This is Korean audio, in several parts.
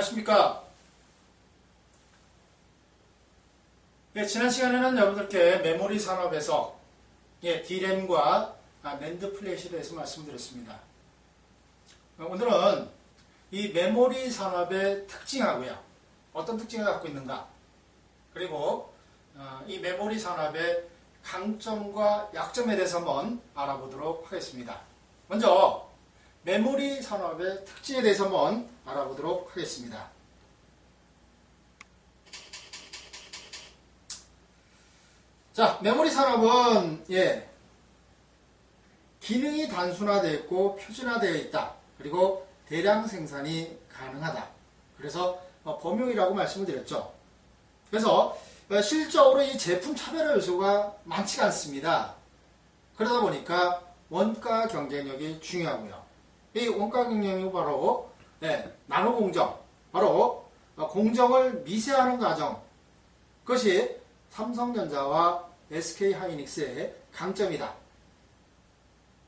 안녕하십니까. 지난 시간에는 여러분들께 메모리 산업에서 D램과 낸드 플래시에 대해서 말씀드렸습니다. 오늘은 이 메모리 산업의 특징하고요. 어떤 특징을 갖고 있는가, 그리고 이 메모리 산업의 강점과 약점에 대해서 한번 알아보도록 하겠습니다. 먼저 메모리 산업의 특징에 대해서 한번 알아보도록 하겠습니다. 자, 메모리 산업은 기능이 단순화되어 있고 표준화되어 있다. 그리고 대량 생산이 가능하다. 그래서 범용이라고 말씀을 드렸죠. 그래서 실적으로 이 제품 차별화 요소가 많지가 않습니다. 그러다 보니까 원가 경쟁력이 중요하고요. 이 원가 경쟁력이 바로 나노 공정, 바로 공정을 미세하는 과정, 그것이 삼성전자와 SK하이닉스의 강점이다.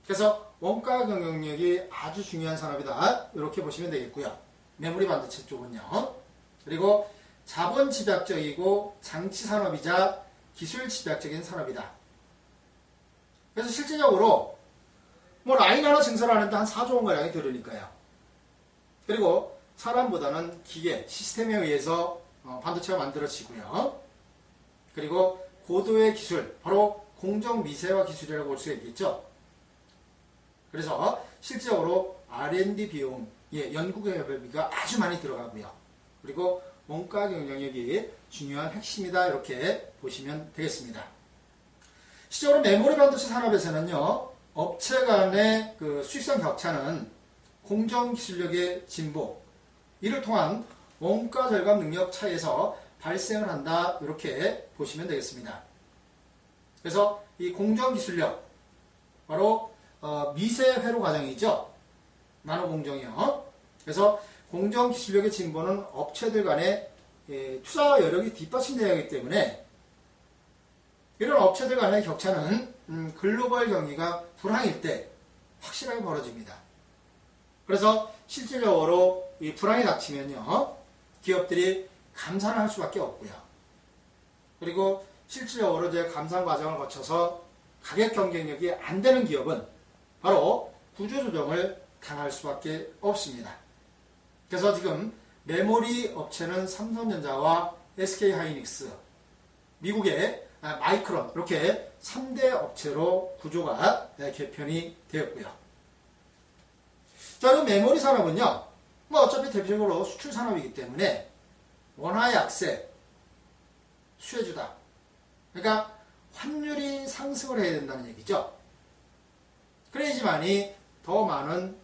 그래서 원가 경쟁력이 아주 중요한 산업이다. 이렇게 보시면 되겠고요. 메모리 반도체 쪽은요. 그리고 자본 집약적이고 장치 산업이자 기술 집약적인 산업이다. 그래서 실질적으로 라인 하나 증설하는데 한 4조 원가량이 들으니까요. 그리고 사람보다는 기계, 시스템에 의해서 반도체가 만들어지고요. 그리고 고도의 기술, 바로 공정 미세화 기술이라고 볼 수가 있겠죠. 그래서 실질적으로 R&D 비용, 연구개발비가 아주 많이 들어가고요. 그리고 원가 경쟁력이 중요한 핵심이다. 이렇게 보시면 되겠습니다. 실질적으로 메모리 반도체 산업에서는요, 업체 간의 그 수익성 격차는 공정 기술력의 진보, 이를 통한 원가 절감 능력 차이에서 발생을 한다. 이렇게 보시면 되겠습니다. 그래서 이 공정 기술력, 바로 미세 회로 과정이죠. 나노 공정이요. 그래서 공정 기술력의 진보는 업체들 간의 투자 여력이 뒷받침되어야 하기 때문에 이런 업체들 간의 격차는 글로벌 경기가 불황일 때 확실하게 벌어집니다. 그래서 실질적으로 이 불황이 닥치면요, 기업들이 감산을 할 수밖에 없고요. 그리고 실질적으로 이제 감산 과정을 거쳐서 가격 경쟁력이 안 되는 기업은 바로 구조조정을 당할 수밖에 없습니다. 그래서 지금 메모리 업체는 삼성전자와 SK하이닉스, 미국의 마이크론, 이렇게 3대 업체로 구조가 개편이 되었고요. 자, 그럼 메모리 산업은요, 어차피 대표적으로 수출 산업이기 때문에 원화 약세, 수혜주다. 그러니까 환율이 상승을 해야 된다는 얘기죠. 그래야지만이 더 많은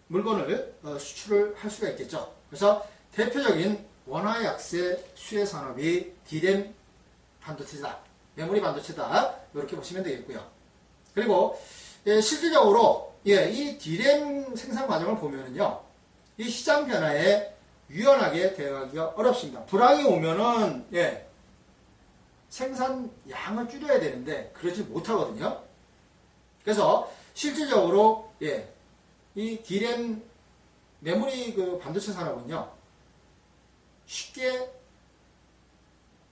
물건을 수출을 할 수가 있겠죠. 그래서 대표적인 원화 약세 수혜 산업이 D램 반도체다. 메모리 반도체다. 이렇게 보시면 되겠고요. 그리고 실질적으로 이 D램 생산 과정을 보면은요, 이 시장 변화에 유연하게 대응하기가 어렵습니다. 불황이 오면은 생산 양을 줄여야 되는데 그러지 못하거든요. 그래서 실질적으로 이 D램 메모리 그 반도체 산업은요, 쉽게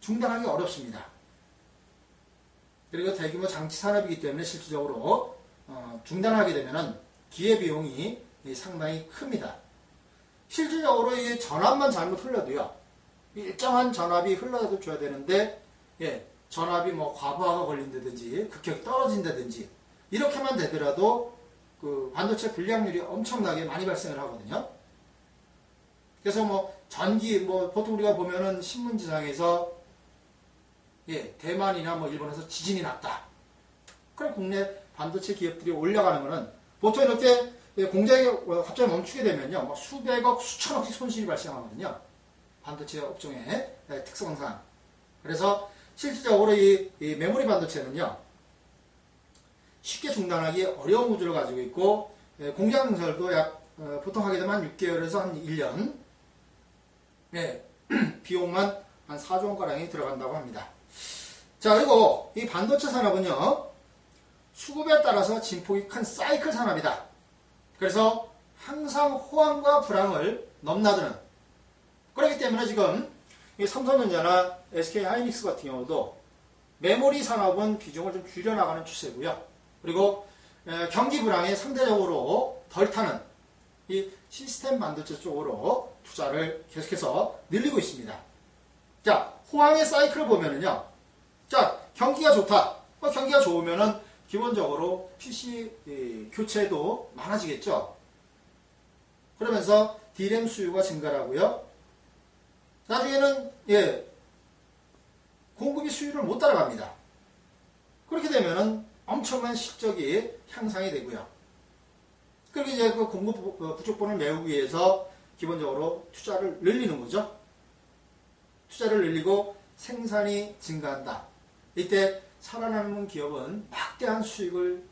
중단하기 어렵습니다. 그리고 대규모 장치 산업이기 때문에 실질적으로 중단하게 되면은 기회비용이 상당히 큽니다. 실질적으로 이 전압만 잘못 흘러도요, 일정한 전압이 흘러도 줘야 되는데 전압이 과부하가 걸린다든지 극격이 떨어진다든지 이렇게만 되더라도 그 반도체 불량률이 엄청나게 많이 발생을 하거든요. 그래서 전기 보통 우리가 보면은 신문지상에서 대만이나 일본에서 지진이 났다. 그럼 국내 반도체 기업들이 올라가는 거는 보통 이렇게 공장이 갑자기 멈추게 되면요, 수백억, 수천억씩 손실이 발생하거든요. 반도체 업종의 특성상. 그래서 실질적으로 이 메모리 반도체는요, 쉽게 중단하기 어려운 구조를 가지고 있고, 공장 증설도 보통 하게 되면 한 6개월에서 한 1년, 비용만 한 4조 원가량이 들어간다고 합니다. 자, 그리고 이 반도체 산업은요, 수급에 따라서 진폭이 큰 사이클 산업이다. 그래서 항상 호황과 불황을 넘나드는 그렇기 때문에 지금 이 삼성전자나 SK하이닉스 같은 경우도 메모리 산업은 비중을 좀 줄여나가는 추세고요. 그리고 경기 불황에 상대적으로 덜 타는 이 시스템 반도체 쪽으로 투자를 계속해서 늘리고 있습니다. 자, 호황의 사이클을 보면은요. 자, 경기가 좋다. 경기가 좋으면은 기본적으로 PC 교체도 많아지겠죠. 그러면서 D램 수요가 증가하고요. 나중에는 공급이 수요를 못 따라갑니다. 그렇게 되면은 엄청난 실적이 향상이 되고요. 그리고 이제 그 공급 부족분을 메우기 위해서 기본적으로 투자를 늘리는 거죠. 투자를 늘리고 생산이 증가한다. 이때 살아남는 기업은 막대한 수익을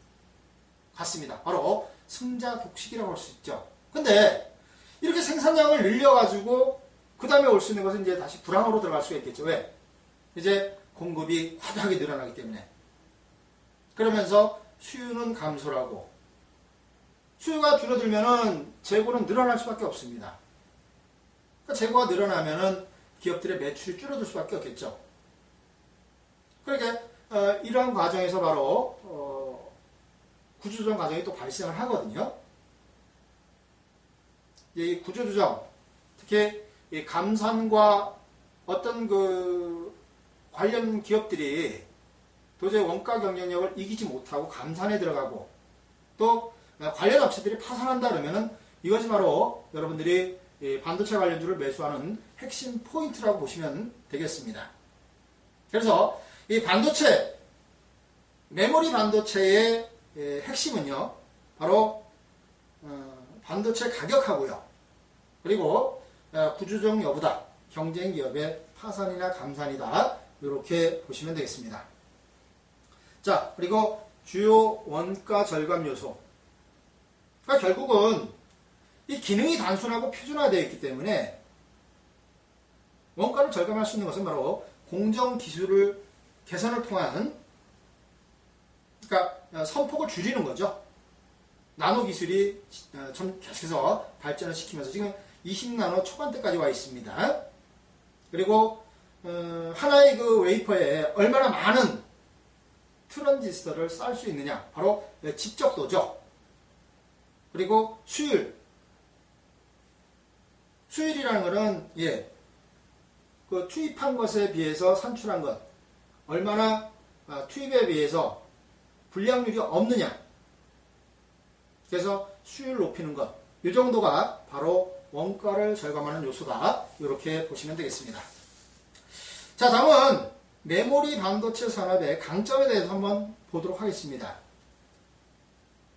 갖습니다. 바로 승자 독식이라고 할 수 있죠. 근데 이렇게 생산량을 늘려가지고 그 다음에 올 수 있는 것은 이제 다시 불황으로 들어갈 수가 있겠죠. 왜? 이제 공급이 과다하게 늘어나기 때문에. 그러면서 수요는 감소를 하고 수요가 줄어들면은 재고는 늘어날 수밖에 없습니다. 그러니까 재고가 늘어나면은 기업들의 매출이 줄어들 수밖에 없겠죠. 그러니까 이러한 과정에서 바로 구조조정 과정이 또 발생을 하거든요. 이 구조조정, 특히 이 감산과 어떤 그 관련 기업들이 도저히 원가 경쟁력을 이기지 못하고 감산에 들어가고 또 관련 업체들이 파산한다 그러면은 이것이 바로 여러분들이 반도체 관련주를 매수하는 핵심 포인트라고 보시면 되겠습니다. 그래서 이 반도체, 메모리 반도체의 핵심은요, 바로 반도체 가격하고요. 그리고 구조조정 여부다. 경쟁 기업의 파산이나 감산이다. 이렇게 보시면 되겠습니다. 자, 그리고 주요 원가 절감 요소. 그러니까 결국은 이 기능이 단순하고 표준화되어 있기 때문에 원가를 절감할 수 있는 것은 바로 공정 기술을 개선을 통한, 그러니까 선폭을 줄이는 거죠. 나노 기술이 계속해서 발전을 시키면서 지금 20나노 초반대까지 와 있습니다. 그리고 하나의 그 웨이퍼에 얼마나 많은 트랜지스터를 쌀 수 있느냐, 바로 집적도죠. 그리고 수율이라는 것은 그 투입한 것에 비해서 산출한 것, 얼마나 투입에 비해서 불량률이 없느냐. 그래서 수율 높이는 것, 이 정도가 바로 원가를 절감하는 요소다. 이렇게 보시면 되겠습니다. 자, 다음은 메모리 반도체 산업의 강점에 대해서 한번 보도록 하겠습니다.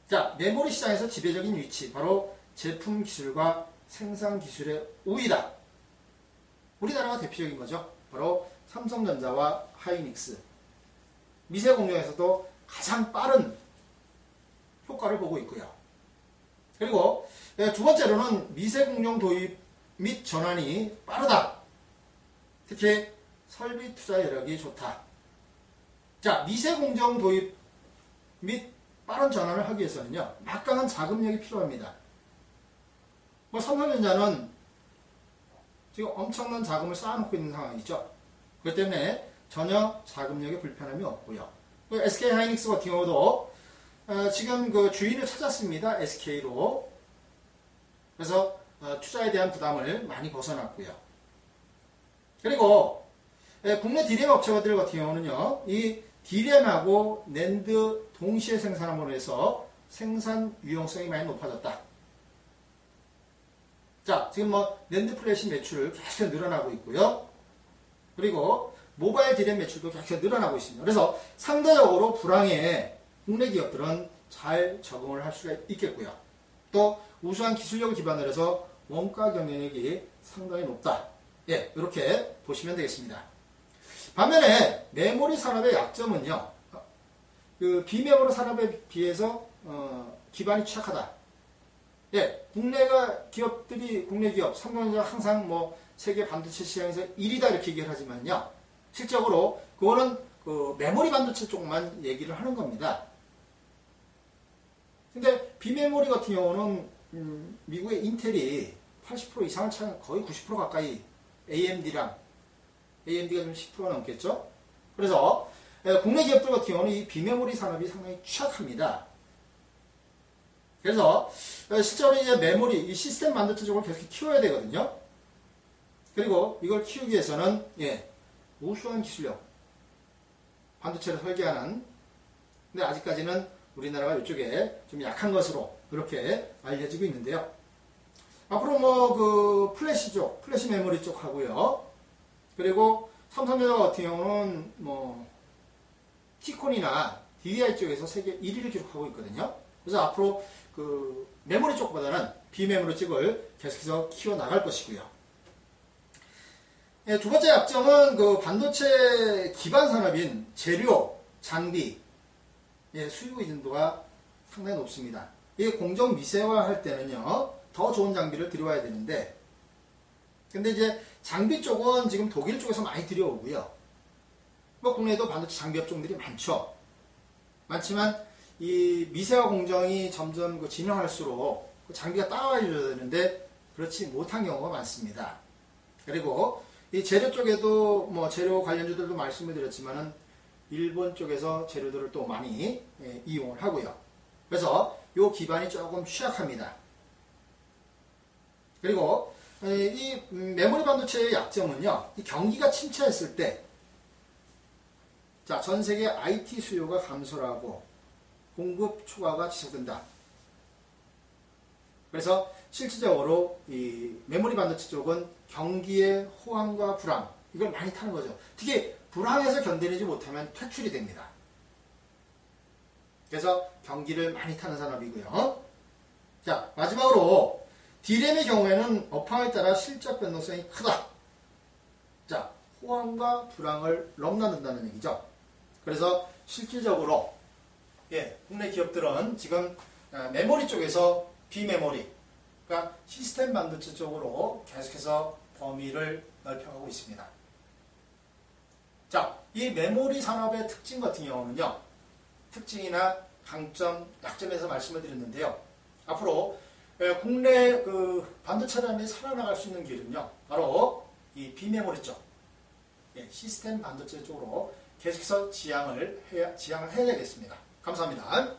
자, 메모리 시장에서 지배적인 위치, 바로 제품 기술과 생산 기술의 우위다. 우리나라가 대표적인 거죠. 바로 삼성전자와 하이닉스. 미세 공정에서도 가장 빠른 효과를 보고 있고요. 그리고 두 번째로는 미세 공정 도입 및 전환이 빠르다. 특히 설비 투자 여력이 좋다. 자, 미세 공정 도입 및 빠른 전환을 하기 위해서는요, 막강한 자금력이 필요합니다. 삼성전자는 지금 엄청난 자금을 쌓아놓고 있는 상황이죠. 그렇기 때문에 전혀 자금력에 불편함이 없고요. SK하이닉스 같은 경우도 지금 그 주인을 찾았습니다. SK로. 그래서 투자에 대한 부담을 많이 벗어났고요. 그리고 국내 D램 업체들 같은 경우는요, 이 D램하고 낸드 동시에 생산함으로 해서 생산 유용성이 많이 높아졌다. 자, 지금 낸드 플래시 매출 계속 늘어나고 있고요. 그리고 모바일 D램 매출도 계속 늘어나고 있습니다. 그래서 상대적으로 불황에 국내 기업들은 잘 적응을 할 수가 있겠고요. 또 우수한 기술력을 기반으로 해서 원가 경쟁력이 상당히 높다. 이렇게 보시면 되겠습니다. 반면에 메모리 산업의 약점은요, 그 비메모리 산업에 비해서 기반이 취약하다. 국내 기업, 삼성전자 항상 세계 반도체 시장에서 1위다 이렇게 얘기를 하지만요, 실적으로 그거는 그 메모리 반도체 쪽만 얘기를 하는 겁니다. 근데 비메모리 같은 경우는 미국의 인텔이 80% 이상을 차지하는, 거의 90% 가까이 AMD가 좀 10% 넘겠죠. 그래서 국내 기업들 같은 경우는 이 비메모리 산업이 상당히 취약합니다. 그래서 실제로 이제 메모리, 이 시스템 반도체 쪽을 계속 키워야 되거든요. 그리고 이걸 키우기 위해서는 우수한 기술력, 반도체를 설계하는, 근데 아직까지는 우리나라가 이쪽에 좀 약한 것으로 그렇게 알려지고 있는데요. 앞으로 뭐 플래시 메모리 쪽 하고요. 그리고 삼성전자 같은 경우는 뭐 T콘이나 DDI 쪽에서 세계 1위를 기록하고 있거든요. 그래서 앞으로 메모리 쪽보다는 비메모리 쪽을 계속해서 키워 나갈 것이고요. 두 번째 약점은 반도체 기반 산업인 재료, 장비, 수요 의존도가 상당히 높습니다. 이 공정 미세화 할 때는요, 더 좋은 장비를 들여와야 되는데, 근데 이제 장비 쪽은 지금 독일 쪽에서 많이 들여오고요. 뭐 국내에도 반도체 장비 업종들이 많지만 이 미세화 공정이 점점 진행할수록 장비가 따라와줘야 되는데 그렇지 못한 경우가 많습니다. 그리고 이 재료 쪽에도 뭐 재료 관련주들도 말씀을 드렸지만은 일본 쪽에서 재료들을 또 많이 이용을 하고요. 그래서 이 기반이 조금 취약합니다. 그리고 이 메모리 반도체의 약점은요, 이 경기가 침체했을 때, 자, 전 세계 IT 수요가 감소를 하고 공급 초과가 지속된다. 그래서 실질적으로 이 메모리 반도체 쪽은 경기의 호황과 불황, 이걸 많이 타는 거죠. 특히 불황에서 견뎌내지 못하면 퇴출이 됩니다. 그래서 경기를 많이 타는 산업이고요. 자, 마지막으로 D램의 경우에는 업황에 따라 실적 변동성이 크다. 자, 호황과 불황을 넘나든다는 얘기죠. 그래서 실질적으로 국내 기업들은 지금 메모리 쪽에서 비메모리, 그러니까 시스템 반도체 쪽으로 계속해서 범위를 넓혀가고 있습니다. 자, 이 메모리 산업의 특징 같은 경우는요, 특징이나 강점, 약점에서 말씀을 드렸는데요. 앞으로 국내 반도체란이 살아나갈 수 있는 길은요, 바로 이 비메모리 쪽, 시스템 반도체 쪽으로 계속해서 지향을 해야 되겠습니다. 감사합니다.